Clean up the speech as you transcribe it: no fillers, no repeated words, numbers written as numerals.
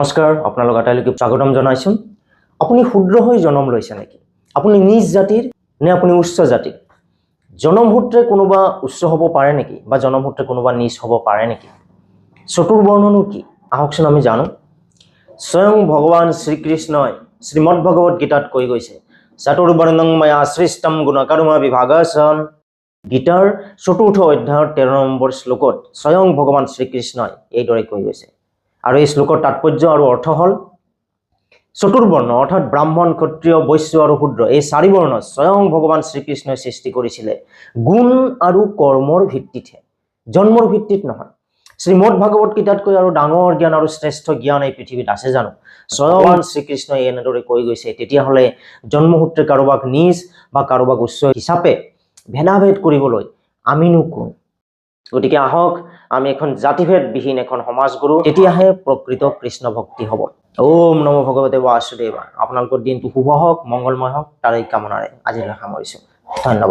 নমস্কাৰ, আপোনালোক আটাইলৈকে স্বাগতম জনাইছোঁ। আপুনি ক্ষুদ্ৰ হৈ জন্ম লৈছে নেকি? আপুনি নিজ জাতিৰ নে আপুনি উচ্চ জাতিৰ? জন্মসূত্ৰে কোনোবা উচ্চ হ'ব পাৰে নেকি? বা জন্মসূত্ৰে কোনোবা নিজ হ'ব পাৰে নেকি? চতুৰ্বৰ্ণনো কি? আহকচোন আমি জানো। স্বয়ং ভগৱান শ্ৰীকৃষ্ণই শ্ৰীমদ ভগৱত গীতাত কৈ গৈছে, চতুৰ্বৰ্ণং ময়া সৃষ্টম গুণকৰ্ম বিভাগস্য। গীতাৰ ৪ৰ্থ অধ্যায়ৰ ১৩ নম্বৰ শ্লোকত স্বয়ং ভগৱান শ্ৰীকৃষ্ণই এইদৰে কৈ গৈছে। আৰু এই শ্লোকৰ তাৎপৰ্য আৰু অৰ্থ হ'ল চতুৰ্বৰ্ণ অৰ্থাৎ ব্ৰাহ্মণ, ক্ষত্ৰিয়, বৈশ্য আৰু শূদ্ৰ এই ৪ বৰ্ণ স্বয়ং ভগৱান শ্ৰীকৃষ্ণই সৃষ্টি কৰিছিলে গুণ আৰু কৰ্মৰ ভিত্তিতহে, জন্মৰ ভিত্তিত নহয়। শ্ৰীমদ ভাগৱত গীতাতকৈ আৰু ডাঙৰ জ্ঞান আৰু শ্ৰেষ্ঠ জ্ঞান এই পৃথিৱীত আছে জানো? স্বয়ং শ্ৰীকৃষ্ণই এনেদৰে কৈ গৈছে। তেতিয়াহ'লে জন্মসূত্ৰে কাৰোবাক নিজ বা কাৰোবাক উচ্চ হিচাপে ভেদাভেদ কৰিবলৈ আমিনো কোন? গতিকে আহক আমি এখন জাতিভেদবিহীন এখন সমাজ গঢ়ো, তেতিয়াহে প্ৰকৃত কৃষ্ণ ভক্তি হ'ব। ওম নমো ভগৱতে বাসুদেৱা। আপোনালোকৰ দিনটো শুভ হওক, মংগলময় হওক, তাৰে কামনাৰে আজিলৈ সামৰিছোঁ। ধন্যবাদ।